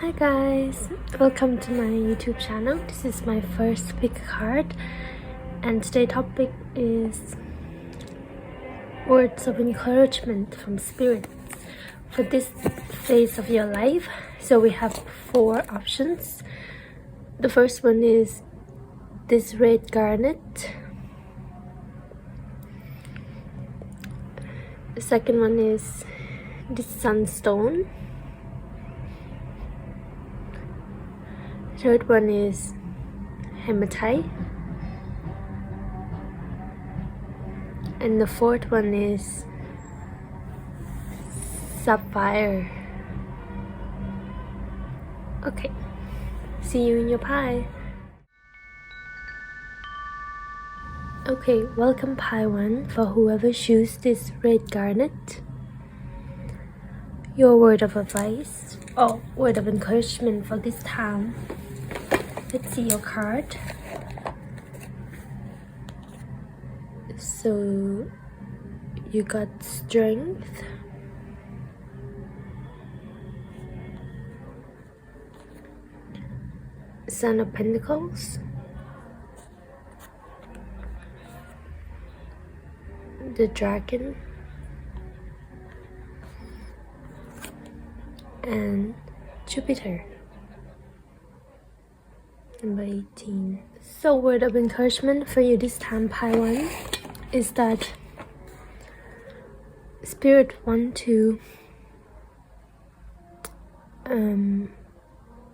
Hi guys, welcome to my YouTube channel. This is my first pick card and today's topic is words of encouragement from spirits for this phase of your life. So we have 4 options. The first one is this red garnet. The second one is this sunstone. Third one is hematite, and the fourth one is sapphire. Okay, see you in your pie. Okay, welcome pie 1 for whoever chooses this red garnet. Your word of advice or word of encouragement for this time. Let's see your card. So you got strength, Son of Pentacles, the dragon, and Jupiter. Number 18. So word of encouragement for you this time, pie 1, is that Spirit want to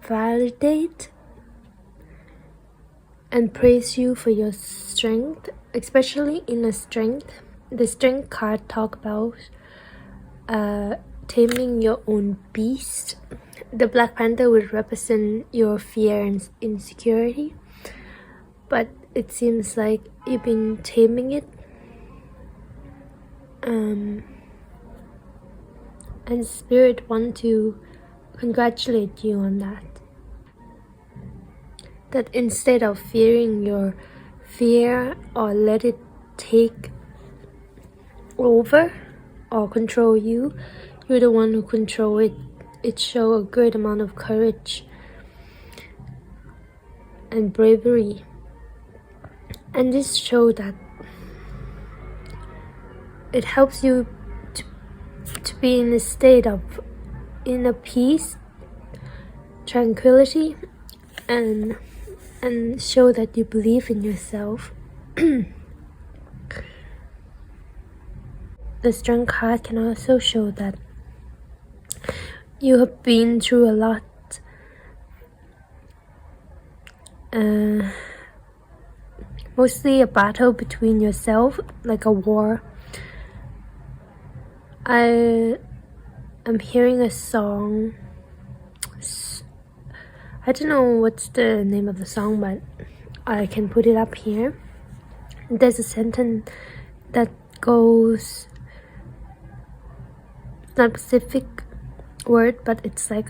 validate and praise you for your strength, especially in the strength. The strength card talk about taming your own beast. The Black Panther would represent your fear and insecurity, but it seems like you've been taming it, and Spirit want to congratulate you on that. That instead of fearing your fear or let it take over or control you, you're the one who control it. It shows a great amount of courage and bravery, and this shows that it helps you to be in a state of inner peace, tranquility, and show that you believe in yourself. The strength card can also show that you have been through a lot, mostly a battle between yourself, like a war. I am hearing a song. I don't know what's the name of the song, but I can put it up here. There's a sentence that goes, not specific word, but it's like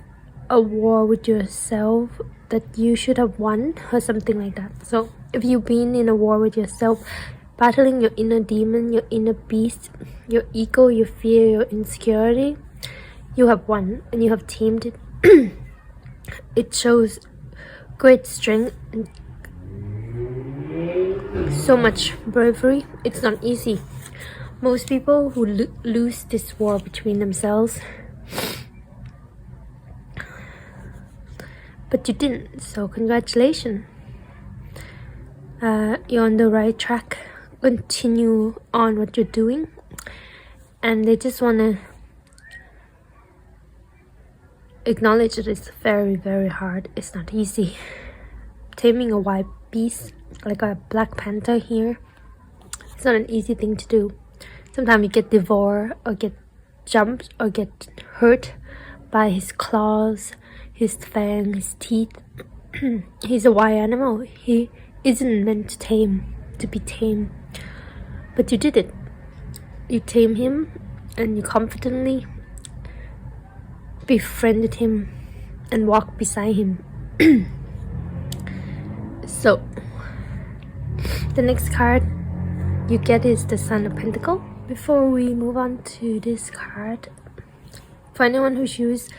a war with yourself that you should have won or something like that. So if you've been in a war with yourself, battling your inner demon, your inner beast, your ego, your fear, your insecurity, you have won and you have tamed it. It shows great strength and so much bravery. It's not easy. Most people who lose this war between themselves, but you didn't, so congratulations. You're on the right track. Continue on what you're doing, and they just want to acknowledge that it's very, very hard. It's not easy. Taming a wild beast like a Black Panther here, it's not an easy thing to do. Sometimes you get devoured or get jumped or get hurt by his claws, his fangs, his teeth. He's a wild animal. He isn't meant to be tamed. But you did it. You tamed him and you confidently befriended him and walked beside him. So the next card you get is the Son of Pentacles. Before we move on to this card, for anyone who chooses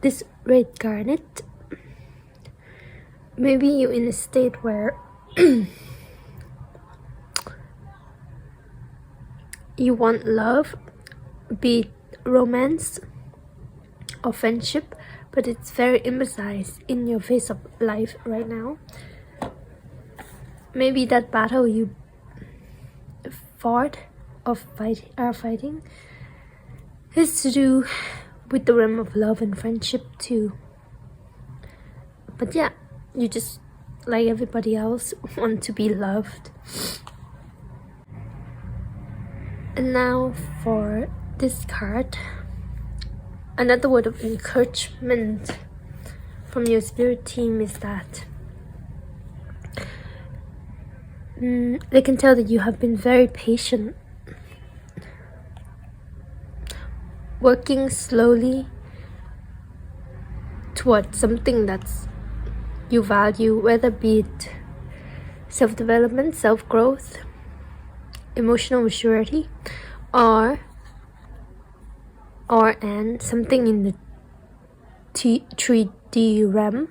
this red garnet, maybe you're in a state where you want love, be it romance or friendship, but it's very emphasized in your phase of life right now. Maybe that battle you fought or are fighting has to do with the realm of love and friendship too. But yeah, you just, like everybody else, want to be loved. And now for this card, another word of encouragement from your spirit team is that they can tell that you have been very patient, working slowly towards something that's you value, whether be it self-development, self-growth, emotional maturity, or something in the 3D realm,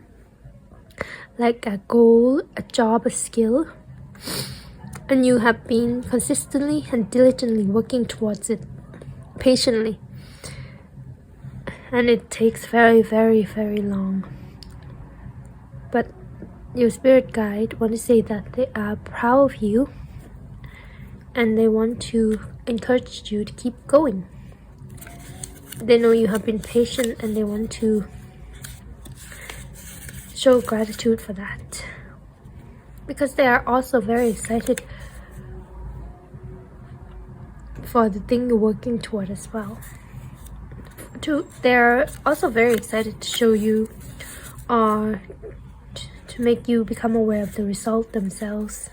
like a goal, a job, a skill, and you have been consistently and diligently working towards it, patiently, and it takes very, very, very long. But your spirit guide want to say that they are proud of you and they want to encourage you to keep going. They know you have been patient and they want to show gratitude for that, because they are also very excited for the thing you're working toward as well. They're also very excited to show you or to make you become aware of the result themselves.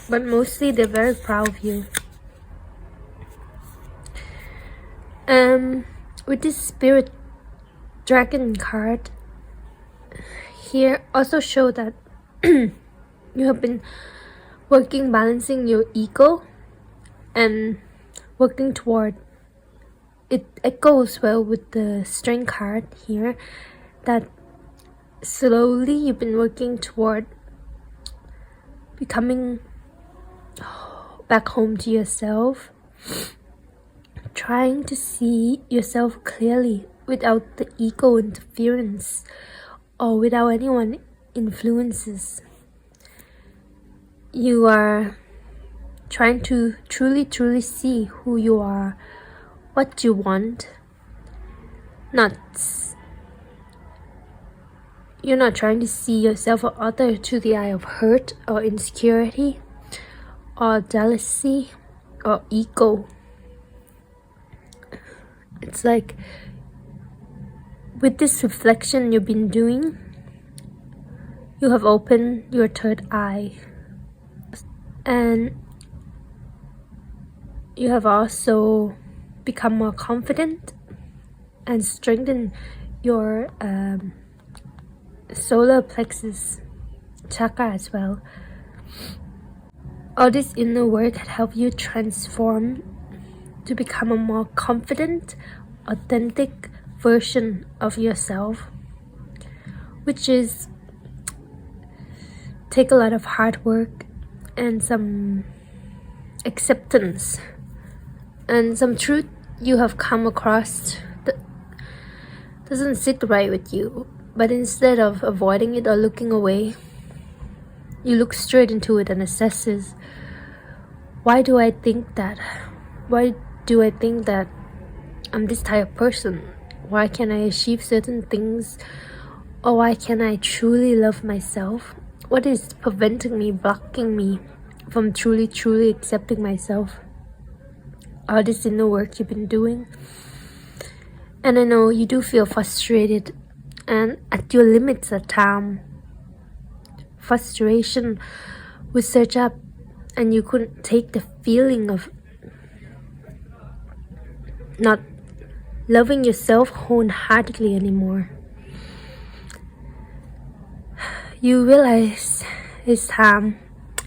But mostly they're very proud of you. With this spirit dragon card here also show that you have been working, balancing your ego and working toward it. It goes well with the strength card here, that slowly you've been working toward becoming back home to yourself, trying to see yourself clearly without the ego interference or without anyone influences. You are trying to truly see who you are, what you want. You're not trying to see yourself or other to the eye of hurt or insecurity or jealousy or ego. It's like with this reflection you've been doing, you have opened your third eye, and you have also become more confident and strengthened your solar plexus chakra as well. All this inner work had helped you transform to become a more confident, authentic version of yourself, which is take a lot of hard work and some acceptance and some truth you have come across that doesn't sit right with you. But instead of avoiding it or looking away, you look straight into it and assesses, why do I think that? Why do I think that I'm this type of person? Why can I achieve certain things? Or why can I truly love myself? What is preventing me, blocking me from truly accepting myself? All this inner work you've been doing. And I know you do feel frustrated and at your limits at times. Frustration would surge up and you couldn't take the feeling of not loving yourself wholeheartedly anymore. You realize it's time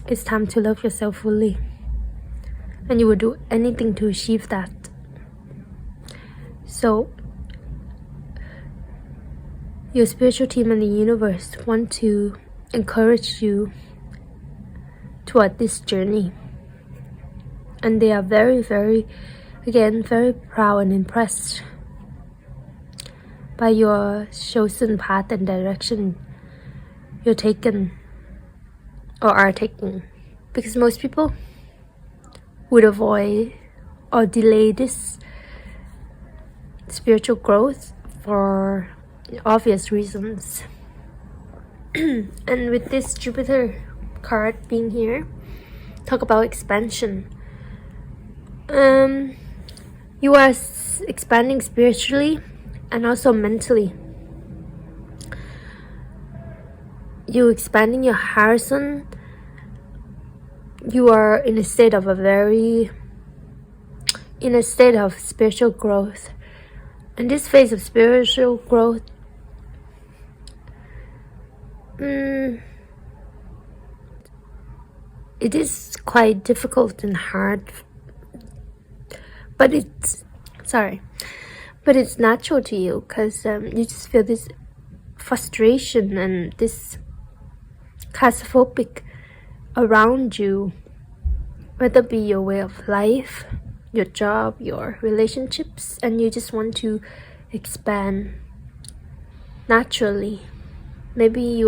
to love yourself fully, and you will do anything to achieve that. So your spiritual team and the universe want to encourage you toward this journey. And they are very, very, again, very proud and impressed by your chosen path and direction you're taken or are taking. Because most people would avoid or delay this spiritual growth for obvious reasons. And with this Jupiter card being here, talk about expansion. You are expanding spiritually and also mentally. You expanding your horizon. You are in a state of spiritual growth. In this phase of spiritual growth, it is quite difficult and hard, but it's natural to you, because you just feel this frustration and this claustrophobic around you, whether it be your way of life, your job, your relationships, and you just want to expand naturally. Maybe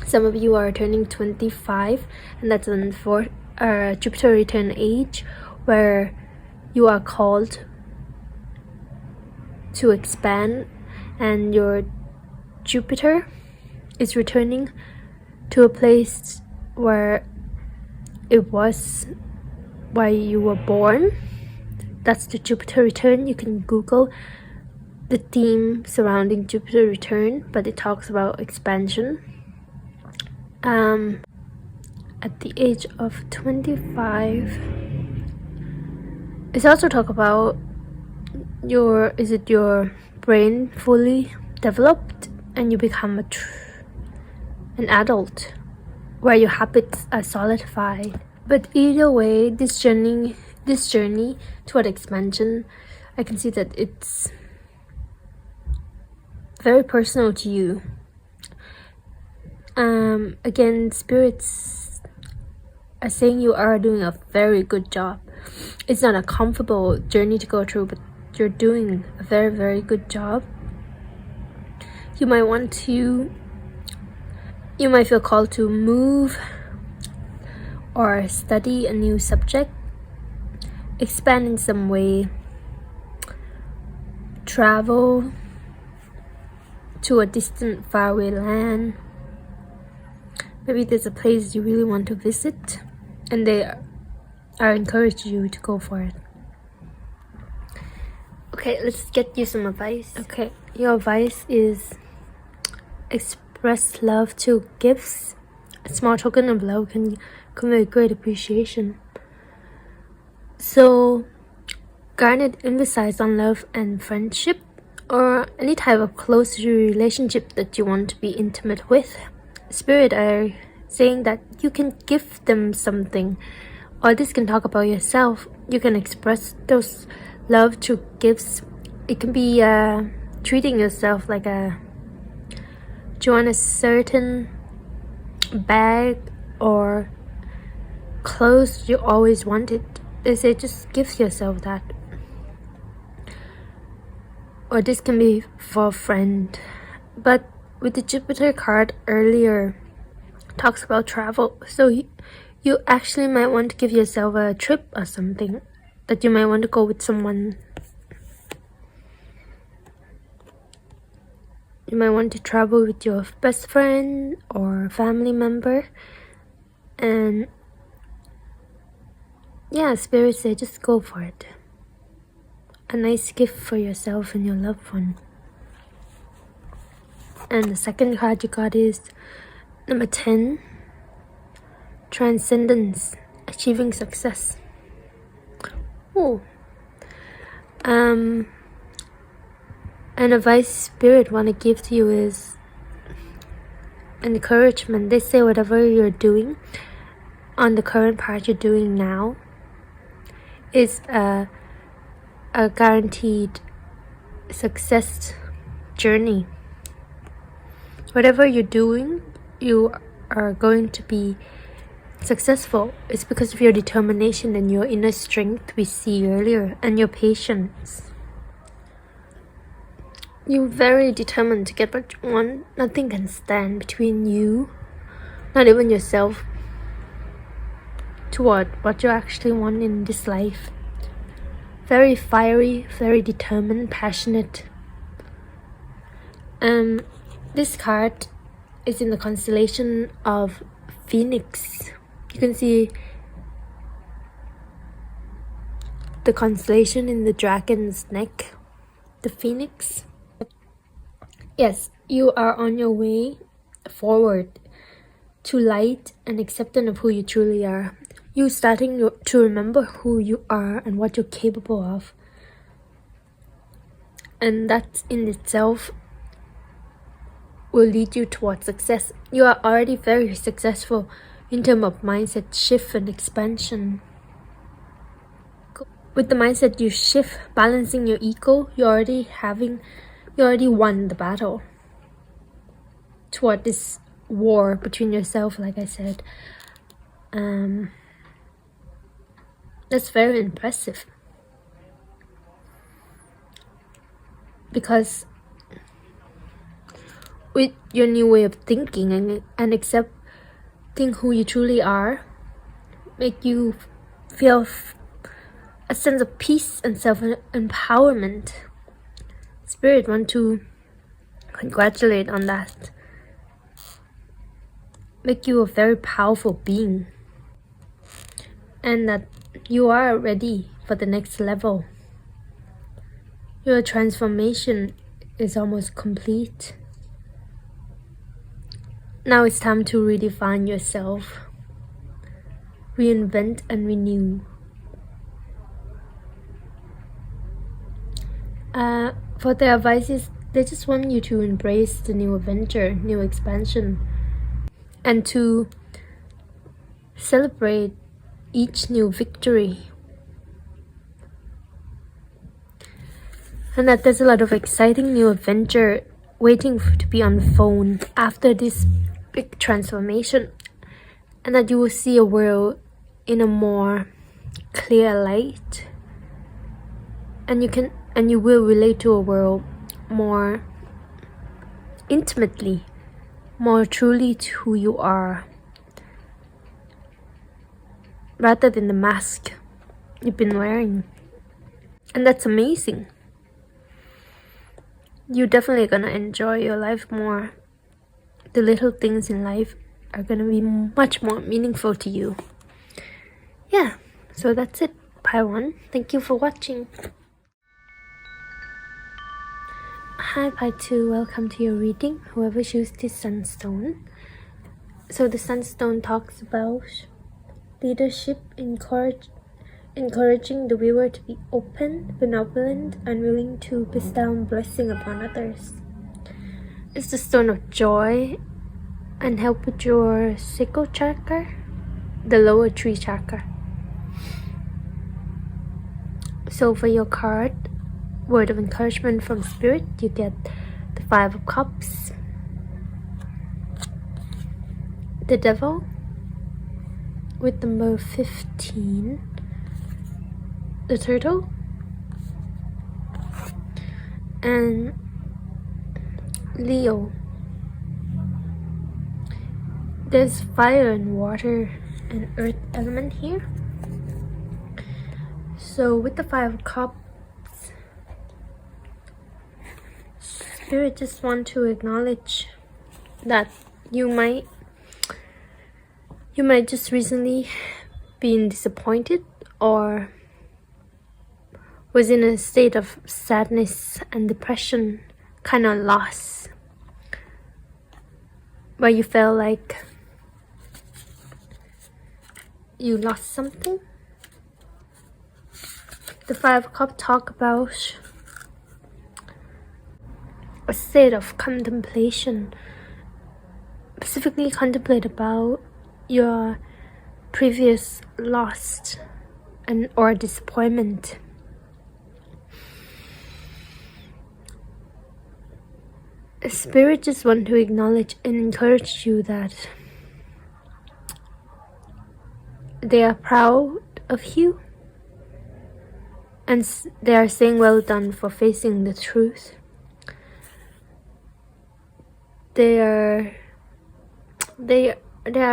some of you are turning 25, and that's an Jupiter return age where you are called to expand, and your Jupiter is returning to a place where it was where you were born. That's the Jupiter return. You can Google the theme surrounding Jupiter return, but it talks about expansion. At the age of 25, it's also talk about your brain fully developed and you become an adult where your habits are solidified. But either way, this journey toward expansion, I can see that it's very personal to you. Again, spirits are saying you are doing a very good job. It's not a comfortable journey to go through, but you're doing a very, very good job. You might feel called to move or study a new subject, expand in some way, travel to a distant, faraway land. Maybe there's a place you really want to visit, and they are encouraging you to go for it. Okay, let's get you some advice. Okay, your advice is express love through gifts. A small token of love can convey great appreciation. So, garnet emphasize on love and friendship, or any type of close relationship that you want to be intimate with. Spirit are saying that you can give them something, or this can talk about yourself. You can express those love through gifts. It can be treating yourself like do you want a certain bag or clothes you always wanted. They say just give yourself that. Or this can be for a friend. But with the Jupiter card earlier, talks about travel. So you actually might want to give yourself a trip or something, that you might want to go with someone. You might want to travel with your best friend or family member. And yeah, spirits say just go for it. A nice gift for yourself and your loved one. And the second card you got is number 10, transcendence, achieving success. Oh, an advice spirit want to give to you is encouragement. They say whatever you're doing on the current part you're doing now is a guaranteed success journey. Whatever you're doing, you are going to be successful. It's because of your determination and your inner strength we see earlier, and your patience. You're very determined to get what you want. Nothing can stand between you, not even yourself, toward what you actually want in this life. Very fiery, very determined, passionate. This card is in the constellation of Phoenix. You can see the constellation in the dragon's neck, the Phoenix. Yes, you are on your way forward to light and acceptance of who you truly are. You starting to remember who you are and what you're capable of. And that in itself will lead you towards success. You are already very successful in terms of mindset shift and expansion. With the mindset you shift, balancing your ego, you already won the battle toward this war between yourself, like I said. That's very impressive, because with your new way of thinking and accepting who you truly are, make you feel a sense of peace and self-empowerment. Spirit want to congratulate on that. Make you a very powerful being, and that you are ready for the next level. Your transformation is almost complete. Now it's time to redefine yourself, reinvent and renew. For their advices, they just want you to embrace the new adventure, new expansion, and to celebrate each new victory. And that there's a lot of exciting new adventure waiting to be unfolded after this big transformation, and that you will see a world in a more clear light, and you will relate to a world more intimately, more truly to who you are, rather than the mask you've been wearing. And that's amazing. You're definitely gonna enjoy your life more. The little things in life are gonna be much more meaningful to you. Yeah, so that's it, Pi 1. Thank you for watching. Hi Pi 2, welcome to your reading, whoever chose this sunstone. So the sunstone talks about leadership, encouraging the viewer to be open, benevolent, and willing to bestow blessing upon others. It's the stone of joy and help with your sacral chakra, the lower tree chakra. So for your card, word of encouragement from Spirit, you get the 5 of Cups, the Devil with number 15, the Turtle, and Leo. There's fire and water and earth element here. So with the 5 of Cups, Spirit just want to acknowledge that you might just recently been disappointed or was in a state of sadness and depression, kind of loss, where you felt like you lost something. The 5 of Cups talk about a state of contemplation, specifically contemplate about your previous loss or disappointment. Spirit just want to acknowledge and encourage you that they are proud of you, and they are saying well done for facing the truth. They are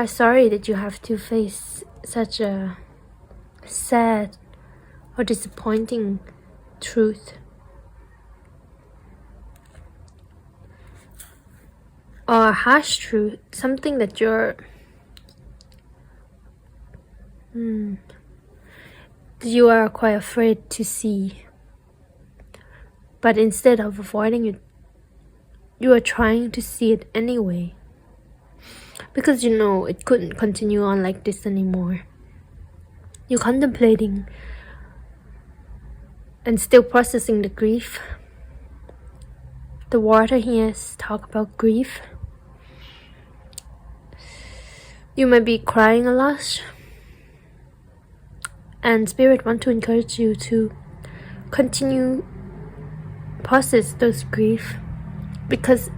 sorry that you have to face such a sad or disappointing truth, or a harsh truth, something that you are quite afraid to see. But instead of avoiding it, you are trying to see it anyway, because you know it couldn't continue on like this anymore. You're contemplating and still processing the grief. The water here is talk about grief. You might be crying a lot, and Spirit want to encourage you to continue process those grief, because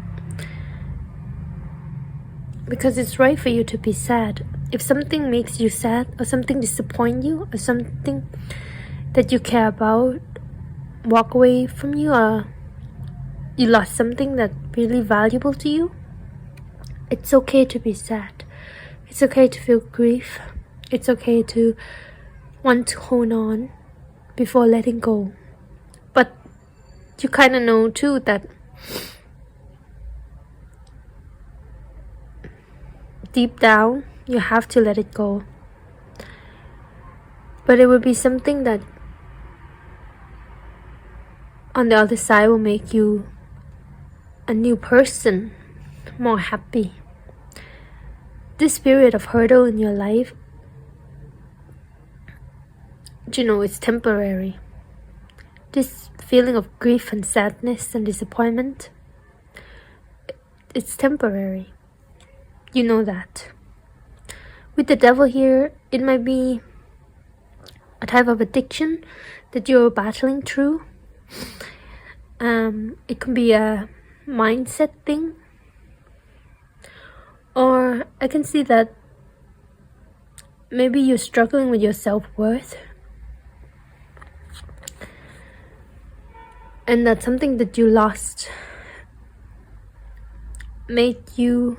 it's right for you to be sad. If something makes you sad, or something disappoints you, or something that you care about walk away from you, or you lost something that's really valuable to you, it's okay to be sad. It's okay to feel grief. It's okay to want to hold on before letting go. But you kind of know too that deep down you have to let it go. But it will be something that on the other side will make you a new person, more happy. This period of hurdle in your life, you know, it's temporary. This feeling of grief and sadness and disappointment, it's temporary. You know that. With the devil here, it might be a type of addiction that you're battling through. It can be a mindset thing, or I can see that maybe you're struggling with your self-worth, and that something that you lost made you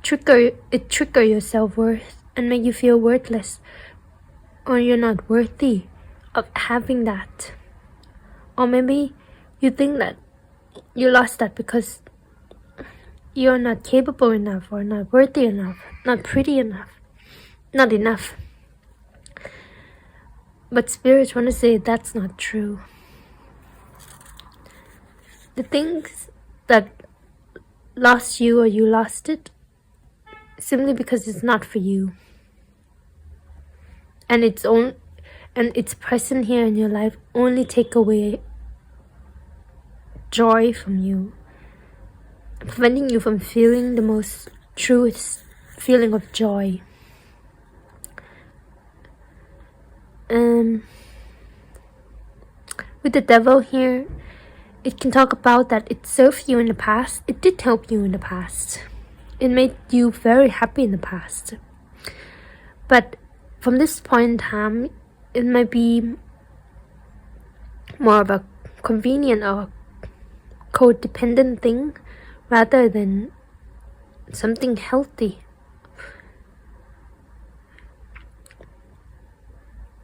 trigger your self-worth and make you feel worthless, or you're not worthy of having that. Or maybe you think that you lost that because you're not capable enough, or not worthy enough, not pretty enough, not enough. But spirits want to say that's not true. The things that lost you, or you lost it simply because it's not for you, and it's present here in your life only take away joy from you, preventing you from feeling the most truest feeling of joy. With the devil here, it can talk about that it served you in the past. It did help you in the past. It made you very happy in the past. But from this point in time, it might be more of a convenient or codependent thing rather than something healthy.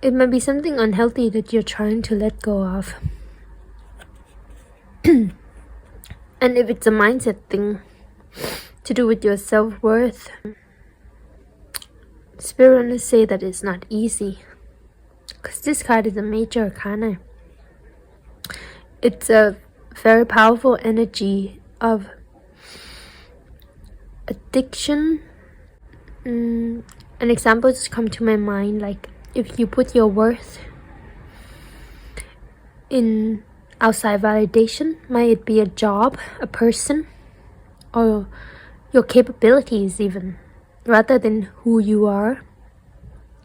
It might be something unhealthy that you're trying to let go of. And if it's a mindset thing to do with your self-worth, Spirit want to say that it's not easy, because this card is a major arcana. It's a very powerful energy of addiction. An example just come to my mind, like if you put your worth in outside validation, might it be a job, a person, or your capabilities even, rather than who you are,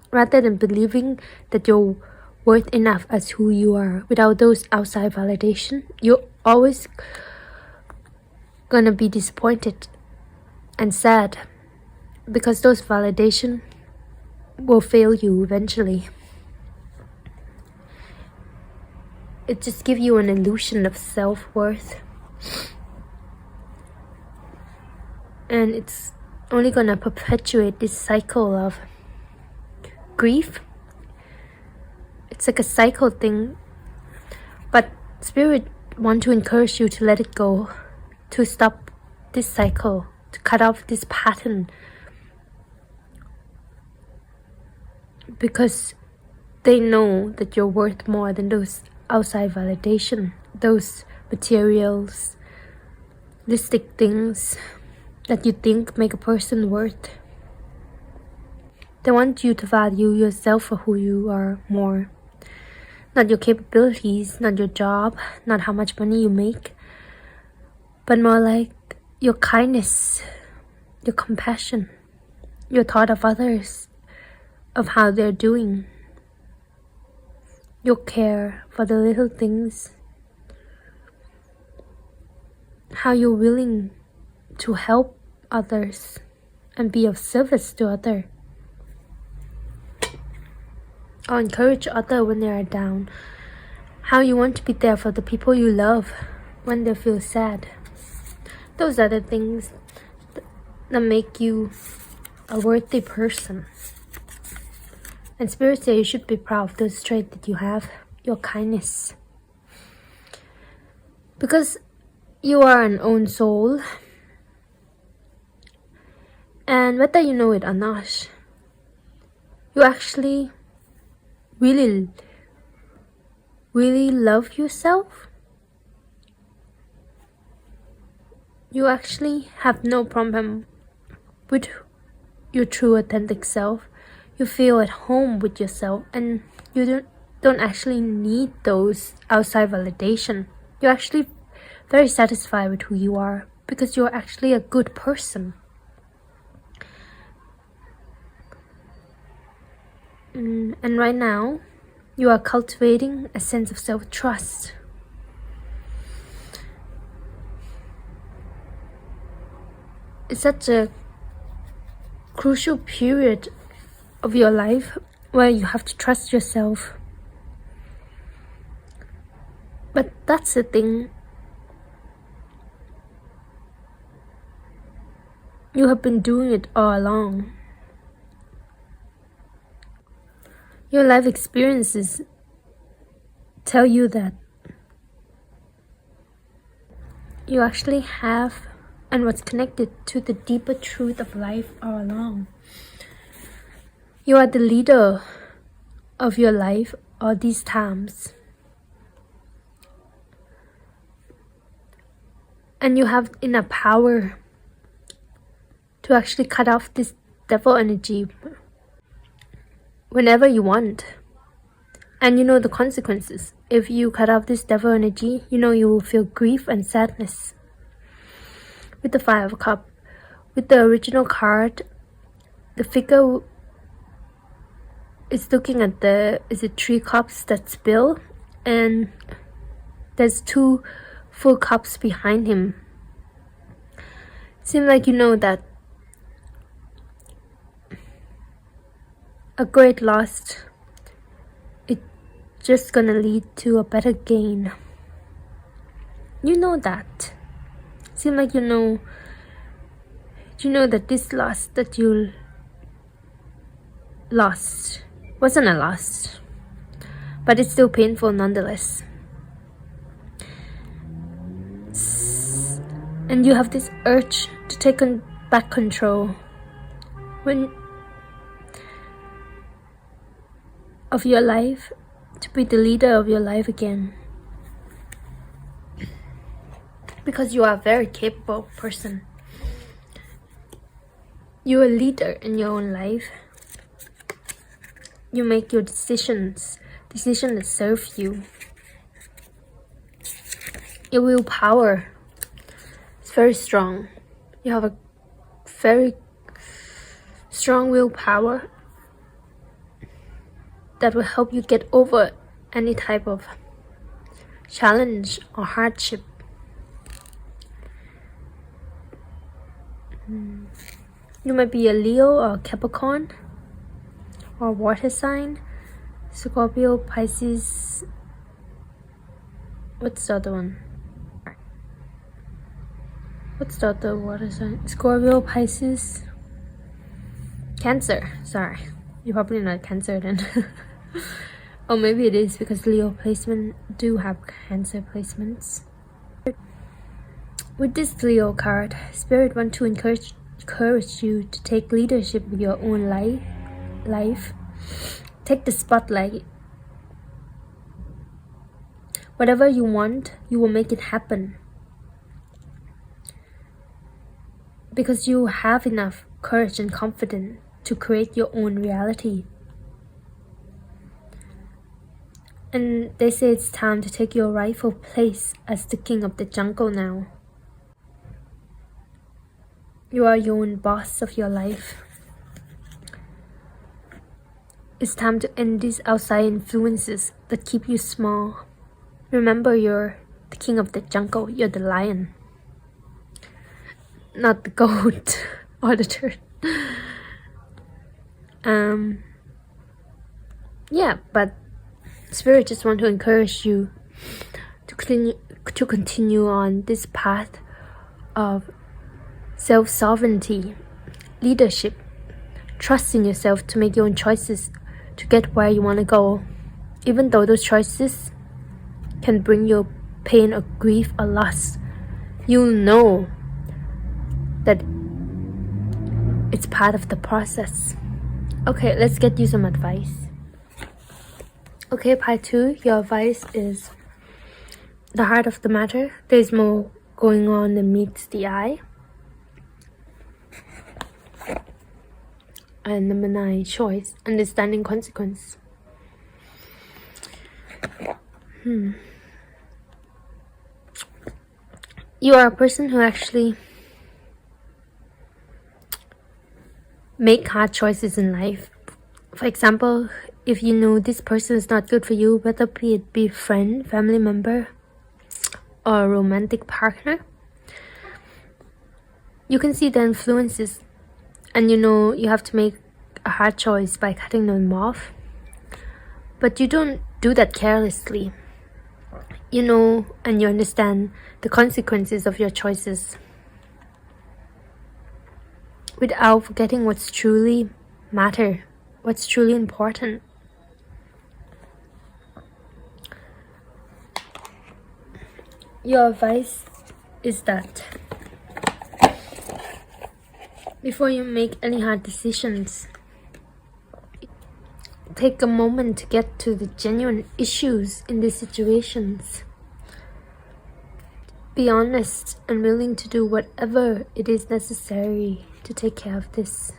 rather than believing that you're worth enough as who you are. Without those outside validation, you always gonna be disappointed and sad because those validation will fail you eventually. It just gives you an illusion of self-worth, and it's only gonna perpetuate this cycle of grief. It's like a cycle thing, but Spirit want to encourage you to let it go, to stop this cycle, to cut off this pattern, because they know that you're worth more than those outside validation, those materials, listic things that you think make a person worth. They want you to value yourself for who you are more. Not your capabilities, not your job, not how much money you make, but more like your kindness, your compassion, your thought of others, of how they're doing, your care for the little things, how you're willing to help others and be of service to others, or encourage others when they are down, how you want to be there for the people you love when they feel sad. Those are the things that make you a worthy person. And Spirit says you should be proud of those traits that you have, your kindness. Because you are an own soul, and whether you know it or not, you actually really love yourself. You actually have no problem with your true authentic self. You feel at home with yourself, and you don't actually need those outside validation. You're actually very satisfied with who you are because you're actually a good person. And right now, you are cultivating a sense of self-trust. It's such a crucial period of your life where you have to trust yourself. But that's the thing. You have been doing it all along. Your life experiences tell you that you actually have and what's connected to the deeper truth of life all along. You are the leader of your life all these times. And you have enough power to actually cut off this devil energy whenever you want. And you know the consequences. If you cut off this devil energy, you know you will feel grief and sadness. With the Five of Cups, with the original card, the figure is looking at is it 3 cups that spill, and there's 2 full cups behind him. Seems like you know that a great loss, it's just gonna lead to a better gain. You know that. Seems like you know that this loss that you lost wasn't a loss, but it's still painful nonetheless. And you have this urge to take back control of your life, to be the leader of your life again. Because you are a very capable person. You're a leader in your own life. You make your decisions that serve you. Your willpower is very strong. You have a very strong willpower that will help you get over any type of challenge or hardship. You might be a Leo or Capricorn or water sign, Scorpio, Pisces. What's the other one? What's the other water sign? Scorpio, Pisces, Cancer. Sorry, you're probably not Cancer then. Or maybe it is, because Leo placement do have Cancer placements. With this Leo card, Spirit want to encourage you to take leadership with your own life. Take the spotlight. Whatever you want, you will make it happen. Because you have enough courage and confidence to create your own reality. And they say it's time to take your rightful place as the king of the jungle now. You are your own boss of your life. It's time to end these outside influences that keep you small. Remember, you're the king of the jungle. You're the lion, not the goat or the turtle. Yeah, but Spirit just want to encourage you to continue on this path of self-sovereignty, leadership, trusting yourself to make your own choices to get where you want to go, even though those choices can bring you pain or grief or loss. You'll know that it's part of the process. Okay, let's get you some advice. Okay, part 2, your advice is the heart of the matter. There's more going on than meets the eye. And number 9, choice, understanding consequence. You are a person who actually make hard choices in life. For example, if you know this person is not good for you, whether it be friend, family member, or romantic partner, you can see the influences, and you know you have to make a hard choice by cutting them off. But you don't do that carelessly. You know and you understand the consequences of your choices without forgetting what's truly matter, what's truly important. Your advice is that before you make any hard decisions, take a moment to get to the genuine issues in these situations. Be honest and willing to do whatever it is necessary to take care of this.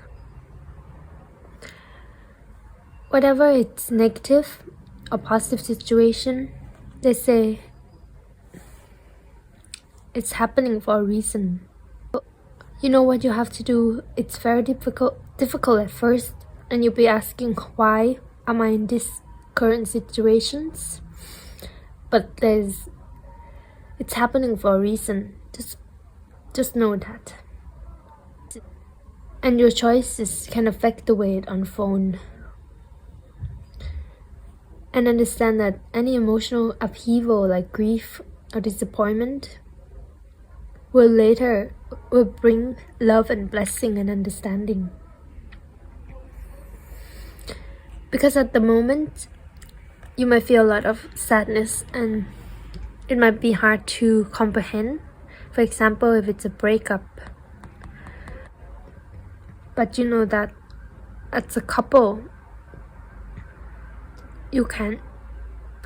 Whatever it's negative or positive situation, they say it's happening for a reason. You know what you have to do. It's very difficult at first, and you'll be asking, why am I in this current situations? But it's happening for a reason. Just know that. And your choices can affect the way it unfolds. And understand that any emotional upheaval like grief or disappointment will bring love and blessing and understanding. Because at the moment, you might feel a lot of sadness and it might be hard to comprehend. For example, if it's a breakup. But you know that as a couple, you can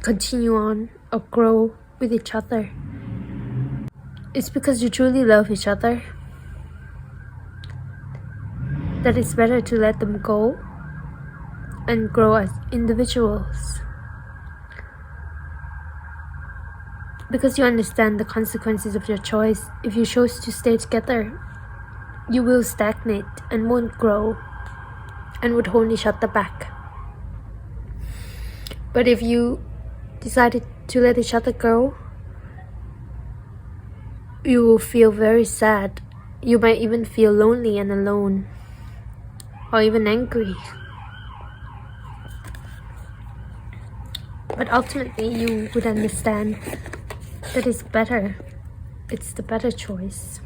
continue on or grow with each other. It's because you truly love each other that it's better to let them go and grow as individuals. Because you understand the consequences of your choice. If you choose to stay together, you will stagnate and won't grow and would hold each other back. But if you decided to let each other go, you will feel very sad You might even feel lonely and alone, or even angry. But ultimately, you would understand that it's better. It's the better choice.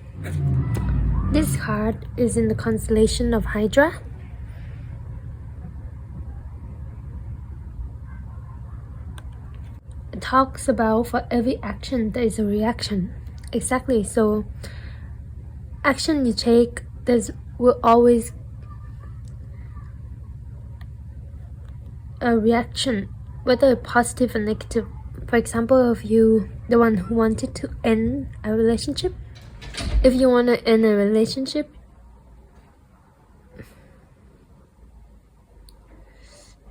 This card is in the constellation of Hydra. It talks about for every action there is a reaction. Exactly. So action you take, will always a reaction, whether positive or negative. For example, if you the one who wanted to end a relationship, if you want to end a relationship,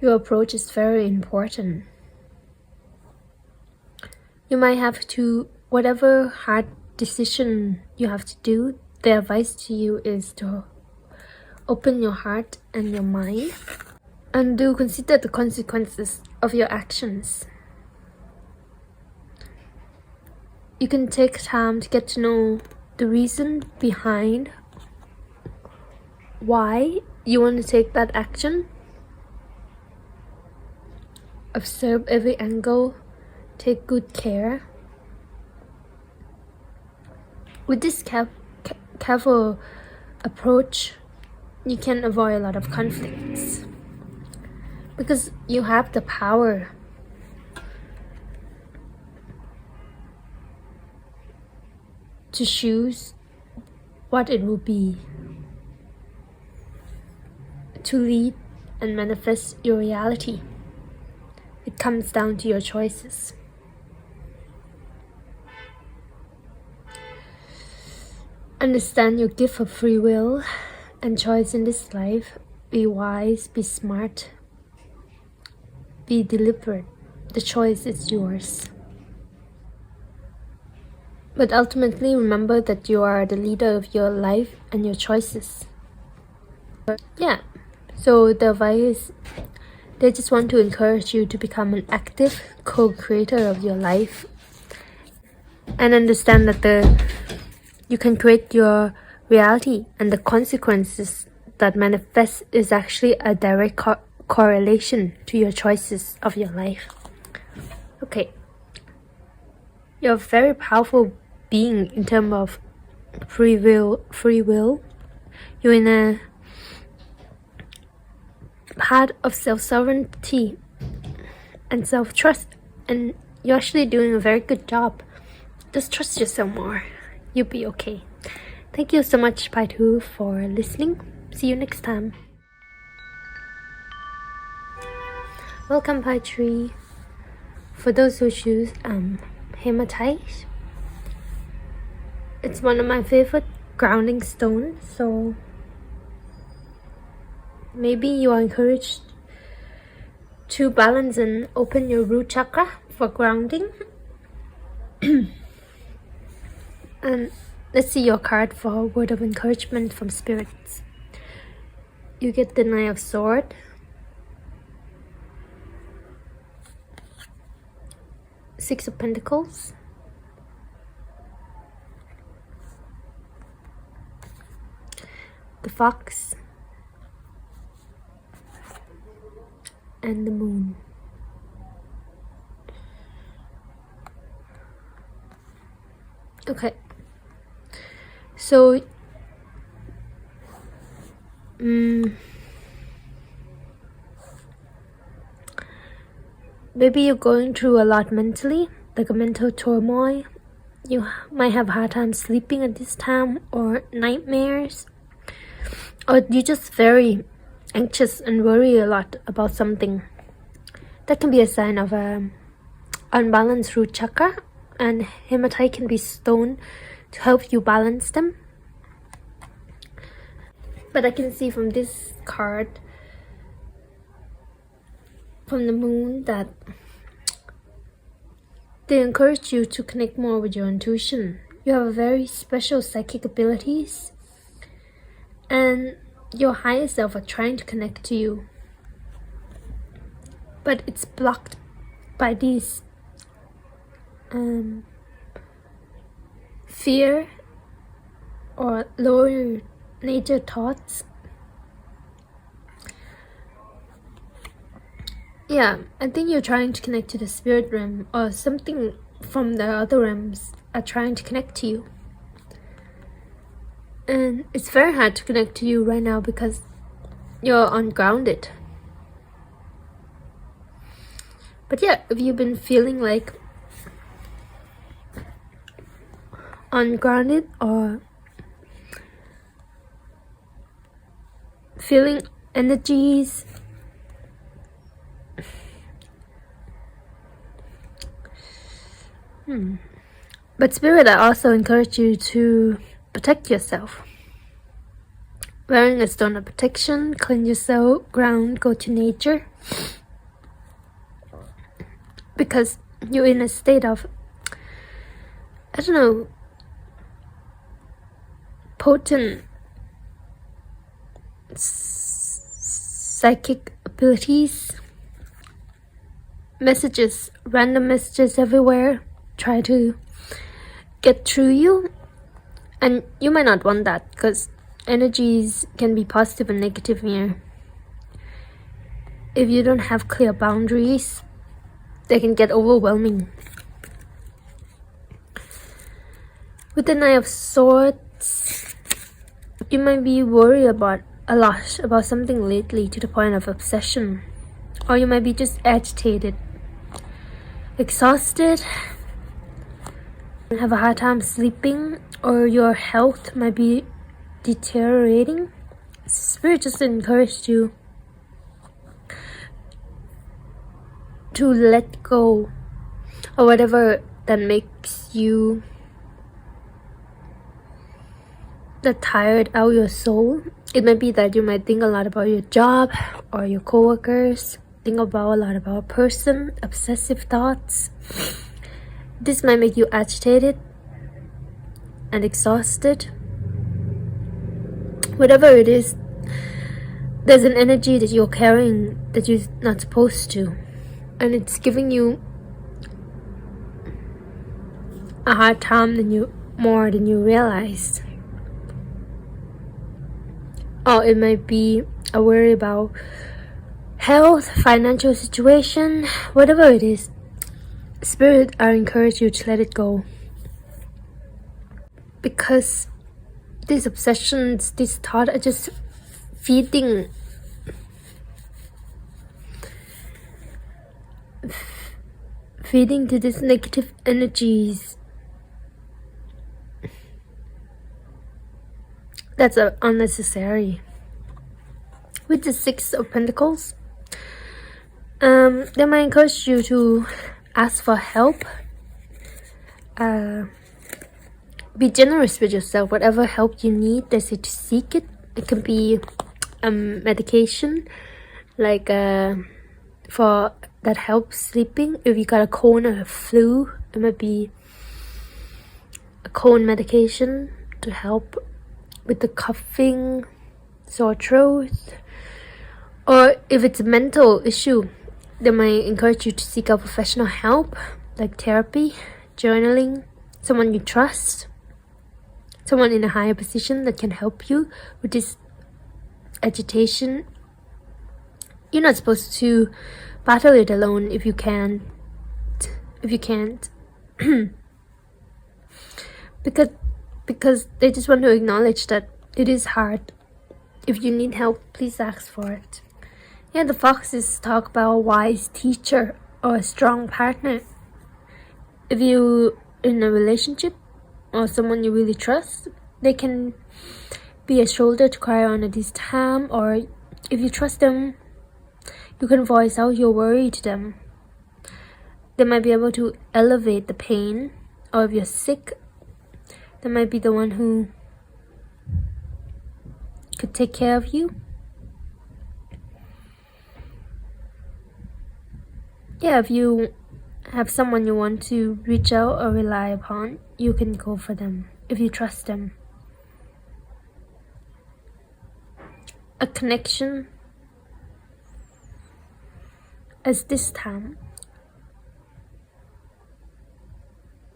your approach is very important. You might have to, whatever hard decision you have to do, the advice to you is to open your heart and your mind and do consider the consequences of your actions. You can take time to get to know the reason behind why you want to take that action. Observe every angle. Take good care. With this careful approach, you can avoid a lot of conflicts because you have the power to choose what it will be, to lead and manifest your reality. It comes down to your choices. Understand your gift of free will and choice in this life. Be wise, be smart, be deliberate. The choice is yours. But ultimately, remember that you are the leader of your life and your choices. Yeah, so the advice, they just want to encourage you to become an active co-creator of your life and understand that you can create your reality, and the consequences that manifest is actually a direct correlation to your choices of your life. Okay, you're a very powerful being in terms of free will. You're in a part of self-sovereignty and self-trust, and you're actually doing a very good job. Just trust yourself more. You'll be okay. Thank you so much, Pai2, for listening. See you next time. Welcome, Pai3. For those who choose hematite, it's one of my favorite grounding stones, so maybe you are encouraged to balance and open your root chakra for grounding. And let's see your card for a word of encouragement from spirits. You get the Knight of Swords, Six of Pentacles, the Fox, and the Moon. Okay. So, maybe you're going through a lot mentally, like a mental turmoil. You might have a hard time sleeping at this time, or nightmares, or you're just very anxious and worry a lot about something. That can be a sign of unbalanced root chakra, and hematite can be stone to help you balance them. But I can see from this card, from the Moon, that they encourage you to connect more with your intuition. You have a very special psychic abilities, and your higher self are trying to connect to you, but it's blocked by these fear or lower nature thoughts. Yeah, I think you're trying to connect to the spirit realm, or something from the other realms are trying to connect to you. And it's very hard to connect to you right now because you're ungrounded. But yeah, if you've been feeling like ungrounded or feeling energies but spirit, I also encourage you to protect yourself. Wearing a stone of protection, cleanse yourself, ground, go to nature. Because you're in a state of, I don't know, potent psychic abilities. Messages, random messages everywhere try to get through you, and you might not want that because energies can be positive and negative here. If you don't have clear boundaries, they can get overwhelming. With the Knight of Swords, you might be worried about a lot about something lately to the point of obsession, or you might be just agitated, exhausted, have a hard time sleeping, or your health might be deteriorating. Spirit just encouraged you to let go of whatever that makes you, that tired out your soul. It might be that you might think a lot about your job or your coworkers, think about a lot about a person, obsessive thoughts. This might make you agitated and exhausted. Whatever it is, there's an energy that you're carrying that you're not supposed to, and it's giving you a hard time more than you realized. Or it might be a worry about health, financial situation, whatever it is. Spirit, I encourage you to let it go. Because these obsessions, these thoughts are just feeding to these negative energies that's unnecessary. With the Six of Pentacles, they might encourage you to ask for help. Be generous with yourself. Whatever help you need, they say to seek it. It can be medication, like for that helps sleeping. If you got a cold or a flu, it might be a cold medication to help with the coughing, sore throat. Or if it's a mental issue, they might encourage you to seek out professional help, like therapy, journaling, someone you trust, someone in a higher position that can help you with this agitation. You're not supposed to battle it alone if you can't. because they just want to acknowledge that it is hard. If you need help, please ask for it. Yeah, the Foxes talk about a wise teacher or a strong partner. If you're in a relationship or someone you really trust, they can be a shoulder to cry on at this time. Or if you trust them, you can voice out your worry to them. They might be able to elevate the pain. Or if you're sick, they might be the one who could take care of you. Yeah, if you have someone you want to reach out or rely upon, you can go for them if you trust them. A connection as this time.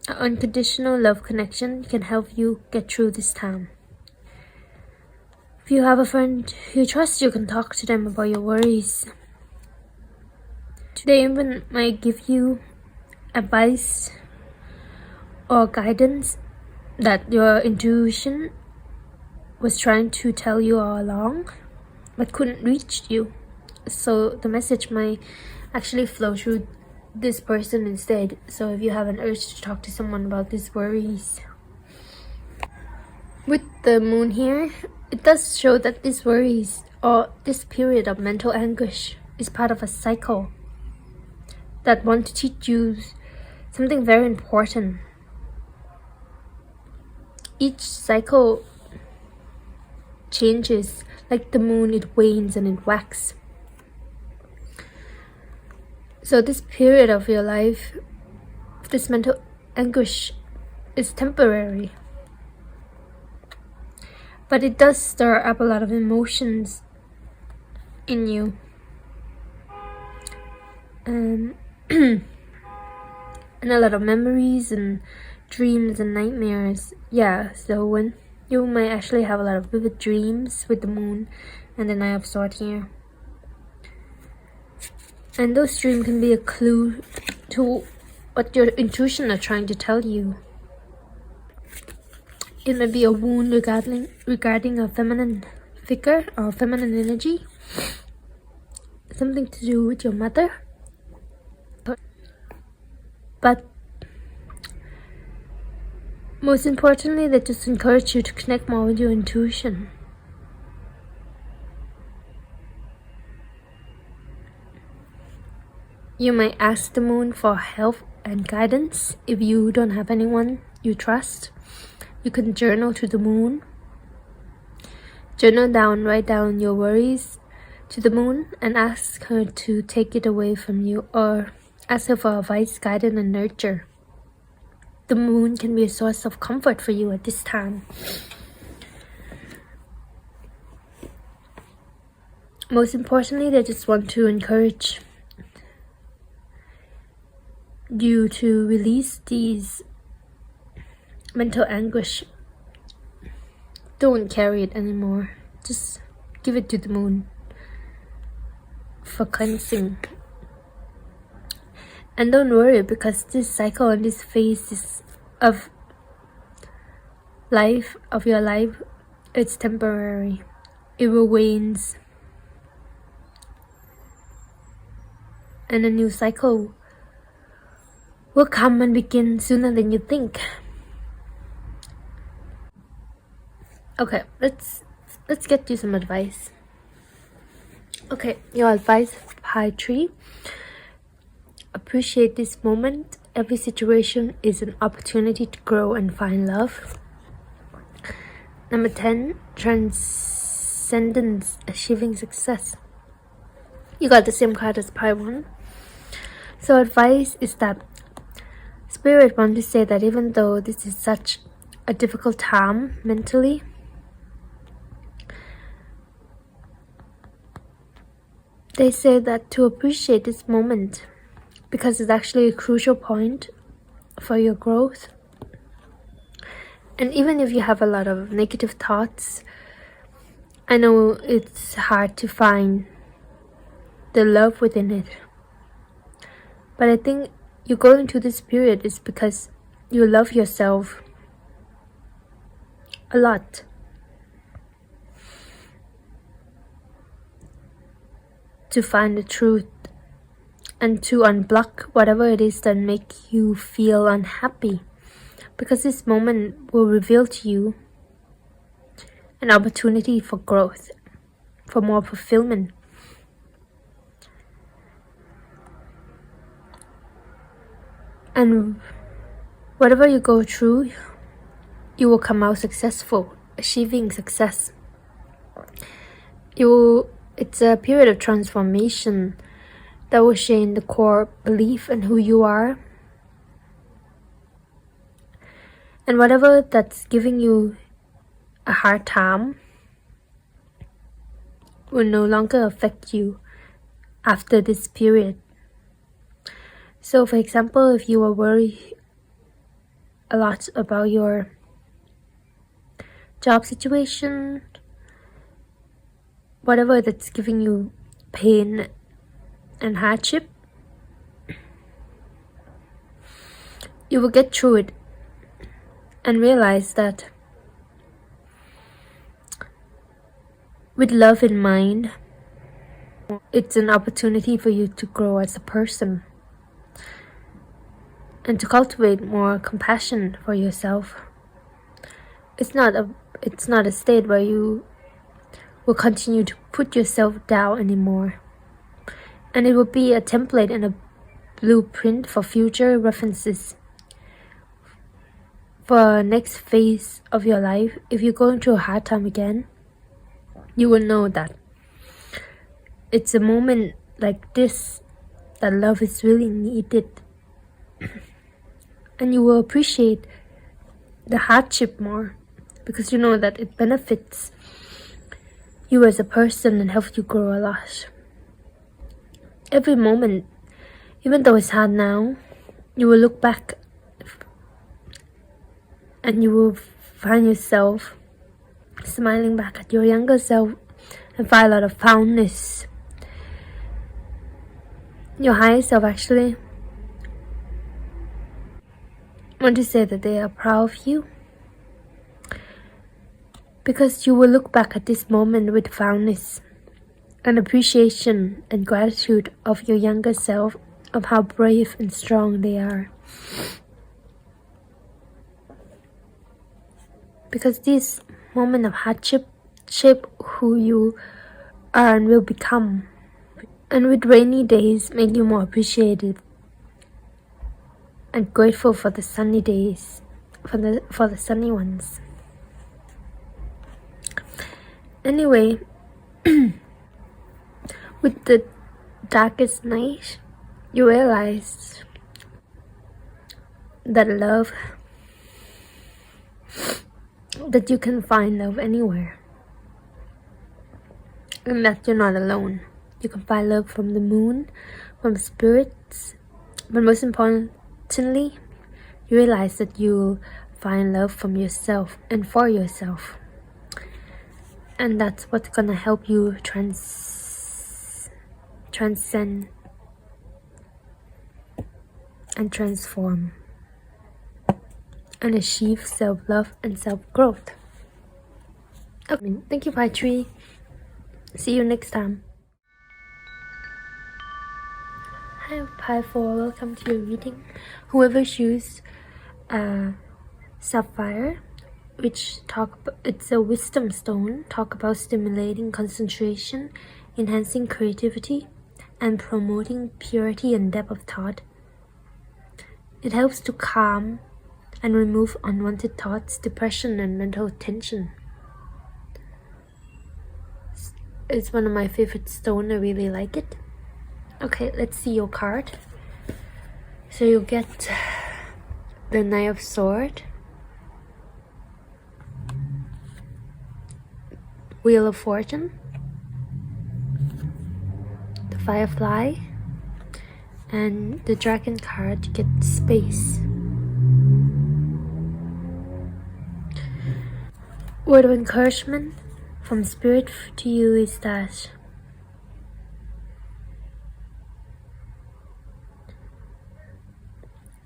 An unconditional love connection can help you get through this time. If you have a friend you trust, you can talk to them about your worries. They even might give you advice or guidance that your intuition was trying to tell you all along but couldn't reach you. So the message might actually flow through this person instead. So if you have an urge to talk to someone about these worries, with the moon here, it does show that these worries or this period of mental anguish is part of a cycle that wants to teach you something very important. Each cycle changes, like the moon, it wanes and it waxes. So this period of your life, this mental anguish, is temporary. But it does stir up a lot of emotions in you. And a lot of memories and dreams and nightmares. Yeah, so when you might actually have a lot of vivid dreams with the moon and the Nine of Swords here. And those dreams can be a clue to what your intuition are trying to tell you. It may be a wound regarding a feminine figure or feminine energy. Something to do with your mother. But most importantly, they just encourage you to connect more with your intuition. You might ask the moon for help and guidance if you don't have anyone you trust. You can journal to the moon. Write down your worries to the moon and ask her to take it away from you, or ask her for advice, guidance, and nurture. The moon can be a source of comfort for you at this time. Most importantly, they just want to encourage you to release these mental anguish. Don't carry it anymore. Just give it to the moon for cleansing. And don't worry, because this cycle and this phase of your life, it's temporary. It will wane. And a new cycle will come and begin sooner than you think. Okay, let's get you some advice. Okay, your advice, High Tree. Appreciate this moment. Every situation is an opportunity to grow and find love. Number 10, transcendence, achieving success. You got the same card as Pie 1. So advice is that Spirit want to say that even though this is such a difficult time mentally, they say that to appreciate this moment, because it's actually a crucial point for your growth. And even if you have a lot of negative thoughts, I know it's hard to find the love within it. But I think you going through this period is because you love yourself a lot. To find the truth and to unblock whatever it is that make you feel unhappy, because this moment will reveal to you an opportunity for growth, for more fulfillment. And whatever you go through, you will come out successful, achieving success. It's a period of transformation that will change the core belief in who you are. And whatever that's giving you a hard time will no longer affect you after this period. So for example, if you are worried a lot about your job situation, whatever that's giving you pain and hardship, you will get through it and realize that with love in mind, it's an opportunity for you to grow as a person and to cultivate more compassion for yourself. It's not a state where you will continue to put yourself down anymore. And it will be a template and a blueprint for future references for next phase of your life. If you're going through a hard time again, you will know that it's a moment like this that love is really needed. And you will appreciate the hardship more because you know that it benefits you as a person and helps you grow a lot. Every moment, even though it's hard now, you will look back and you will find yourself smiling back at your younger self and find a lot of fondness. Your higher self actually want to say that they are proud of you, because you will look back at this moment with fondness and appreciation and gratitude of your younger self, of how brave and strong they are. Because this moment of hardship shape who you are and will become, and with rainy days make you more appreciative and grateful for the sunny days, for the sunny ones. Anyway, with the darkest night, you realize that that you can find love anywhere, and that you're not alone. You can find love from the moon, from spirits, but most importantly, you realize that you'll find love from yourself and for yourself. And that's what's gonna help you transcend and transform and achieve self-love and self-growth. Okay, thank you, Pi Tree. See you next time. Hi, Pi 4. Welcome to your reading. Whoever choose Sapphire, which it's a wisdom stone, talk about stimulating concentration, enhancing creativity, and promoting purity and depth of thought. It helps to calm and remove unwanted thoughts, depression, and mental tension. It's one of my favorite stones. I really like it. Okay, let's see your card. So you get the Knight of Swords, Wheel of Fortune, the Firefly, and the Dragon card. You get Space. Word of encouragement from Spirit to you is that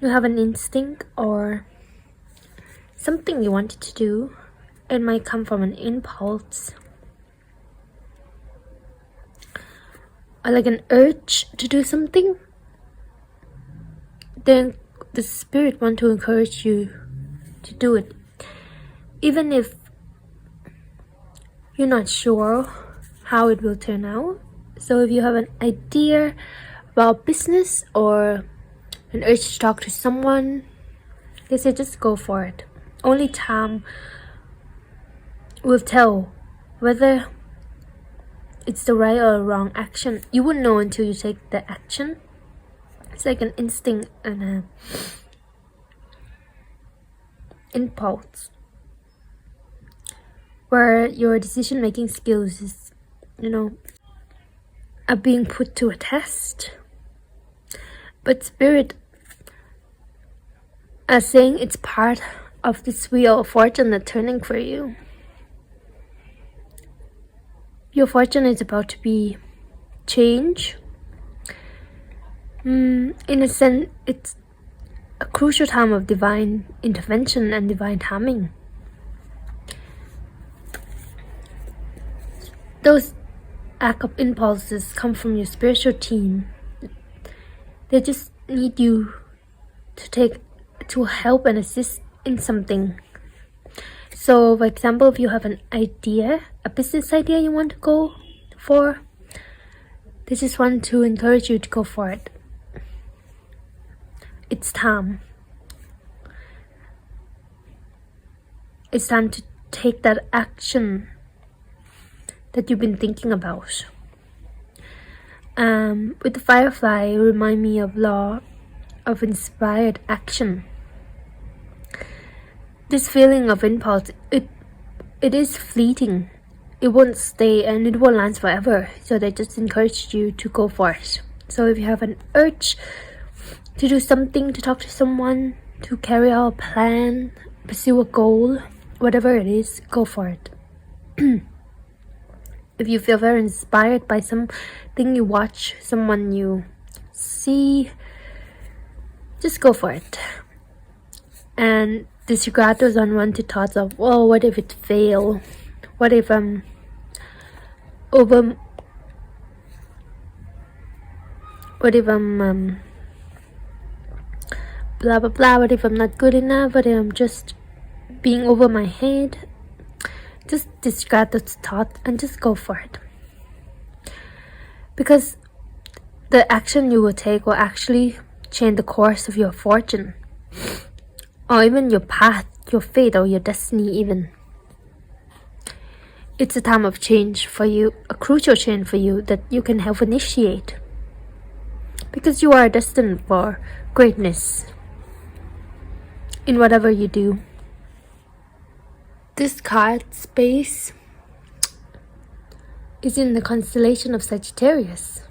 you have an instinct or something you wanted to do. It might come from an impulse or like an urge to do something. Then the Spirit wants to encourage you to do it, even if you're not sure how it will turn out. So if you have an idea about business or an urge to talk to someone, they say just go for it. Only time will tell whether it's the right or wrong action. You wouldn't know until you take the action. It's like an instinct and an impulse, where your decision-making skills is, are being put to a test. But Spirit are saying it's part of this Wheel of Fortune that's turning for you. your fortune is about to be changed. In a sense, it's a crucial time of divine intervention and divine timing. Those act of impulses come from your spiritual team. They just need you to help and assist in something. So, for example, if you have an idea, a business idea you want to go for, they just want to encourage you to go for it. It's time. It's time to take that action that you've been thinking about. With the firefly, it reminds me of law of inspired action. This feeling of impulse, it is fleeting. It won't stay and it won't last forever. So they just encourage you to go for it. So if you have an urge to do something, to talk to someone, to carry out a plan, pursue a goal, whatever it is, go for it. If you feel very inspired by something you watch, someone you see, just go for it. And disregard those unwanted thoughts of, oh, what if it fails? What if blah blah blah, what if I'm not good enough, what if I'm just being over my head? Just discard those thoughts and just go for it. Because the action you will take will actually change the course of your fortune. Or even your path, your fate, or your destiny even. It's a time of change for you, a crucial change for you that you can help initiate. Because you are destined for greatness in whatever you do. This card space is in the constellation of Sagittarius.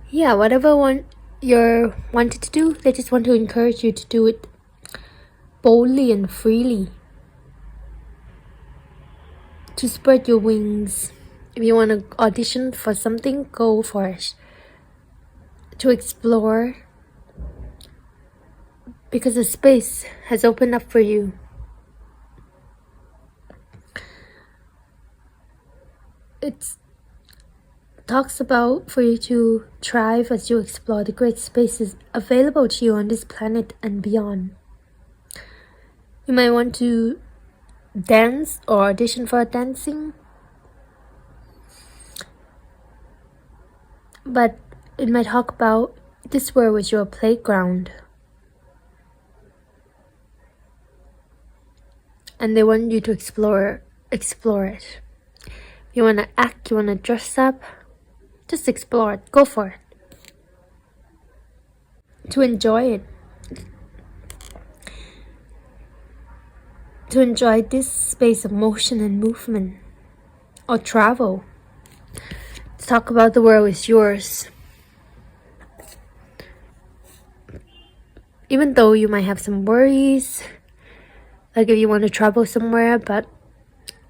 Yeah, whatever you're wanted to do, they just want to encourage you to do it boldly and freely. To spread your wings. If you want to audition for something, go for it. To explore. Because the space has opened up for you. It talks about for you to thrive as you explore the great spaces available to you on this planet and beyond. You might want to dance or audition for dancing. But it might talk about this world was your playground. And they want you to explore it. You want to act, you want to dress up, just explore it, go for it. To enjoy it. To enjoy this space of motion and movement. Or travel. To talk about the world is yours. Even though you might have some worries, like if you want to travel somewhere but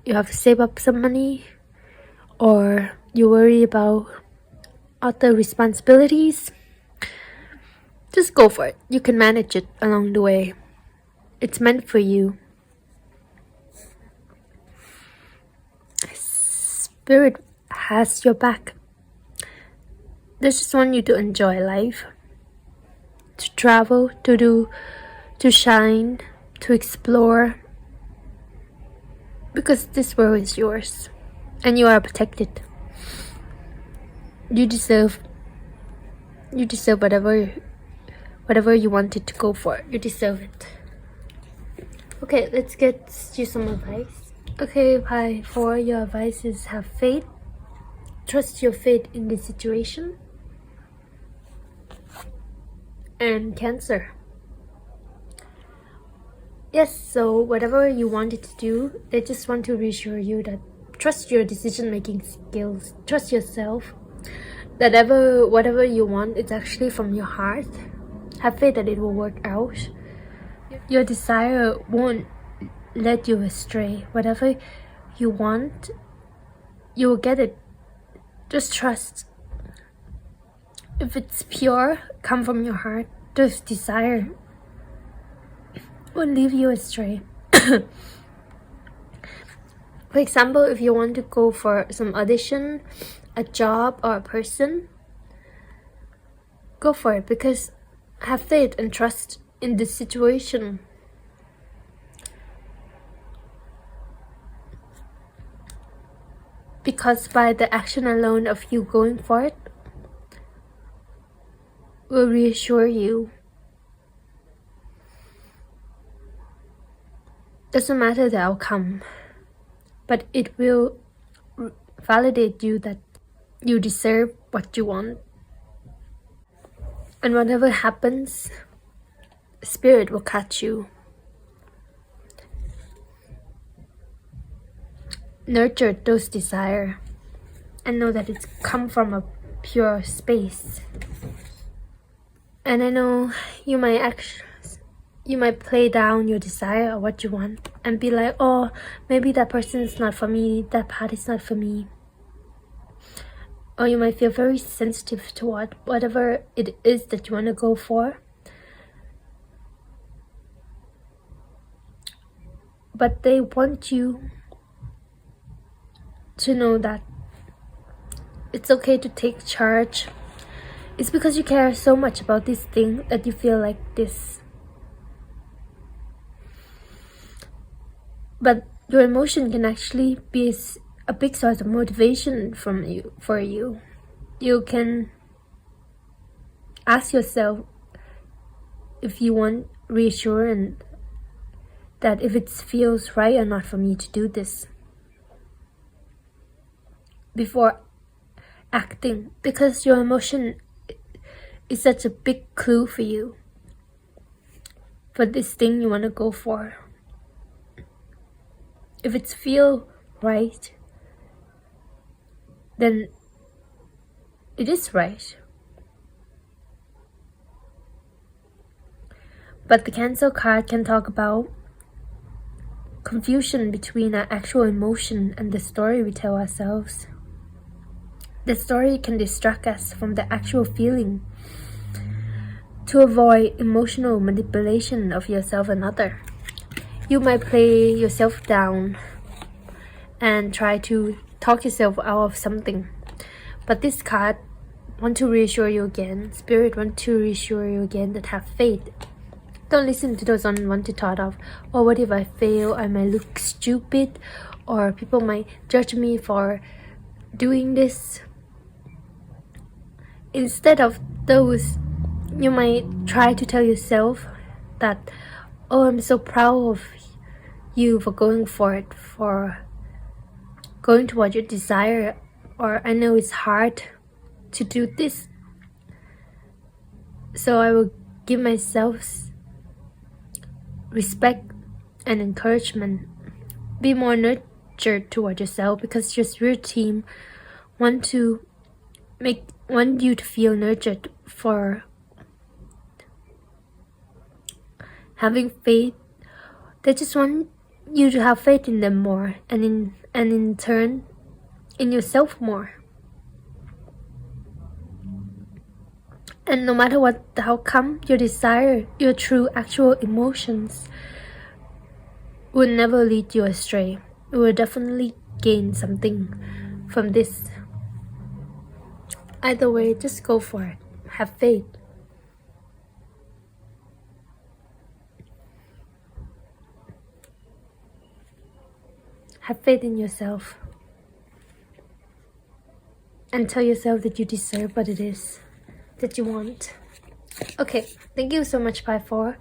you have to save up some money, or you worry about other responsibilities, just go for it. You can manage it along the way. It's meant for you. Spirit has your back. They just want you to enjoy life, to travel, to shine, to explore, because this world is yours and you are protected. You deserve whatever you wanted to go for. You deserve it. Okay, let's get you some advice. Okay, Pi 4, your advice is have faith. Trust your fate in this situation. And Cancer. Yes, so whatever you wanted to do, they just want to reassure you that trust your decision-making skills, trust yourself, that whatever you want, it's actually from your heart. Have faith that it will work out. Your desire won't let you astray. Whatever you want, you will get it. Just trust. If it's pure, come from your heart, those desire will leave you astray. For example, if you want to go for some audition, a job or a person, go for it, because have faith and trust in this situation. Because by the action alone of you going for it will reassure you. Doesn't matter the outcome, but it will validate you that you deserve what you want. And whatever happens, Spirit will catch you. Nurture those desires and know that it's come from a pure space. And I know you might play down your desire or what you want and be like, oh, maybe that person is not for me, that part is not for me. Or you might feel very sensitive toward whatever it is that you want to go for. But they want you to know that it's okay to take charge. It's because you care so much about this thing that you feel like this. But your emotion can actually be a big source of motivation for you. You can ask yourself if you want reassurance that if it feels right or not for me to do this before acting, because your emotion is such a big clue for you for this thing you want to go for. If it feels right, then it is right. But the Cancel card can talk about confusion between our actual emotion and the story we tell ourselves. The story can distract us from the actual feeling to avoid emotional manipulation of yourself and other. You might play yourself down and try to talk yourself out of something. But this card wants to reassure you again. Spirit wants to reassure you again that have faith. Don't listen to those unwanted thoughts of, oh, what if I fail? I might look stupid, or people might judge me for doing this. Instead of those, you might try to tell yourself that, oh, I'm so proud of you for going for it, for going toward your desire, or I know it's hard to do this, so I will give myself respect and encouragement. Be more nurtured toward yourself, because your spirit team want you to feel nurtured for having faith. They just want you to have faith in them more, and in turn in yourself more. And no matter what the outcome, your desire, your true actual emotions will never lead you astray. You will definitely gain something from this. Either way, just go for it. Have faith. Have faith in yourself. And tell yourself that you deserve what it is that you want. Okay, thank you so much, Pi 4,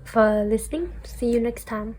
for listening. See you next time.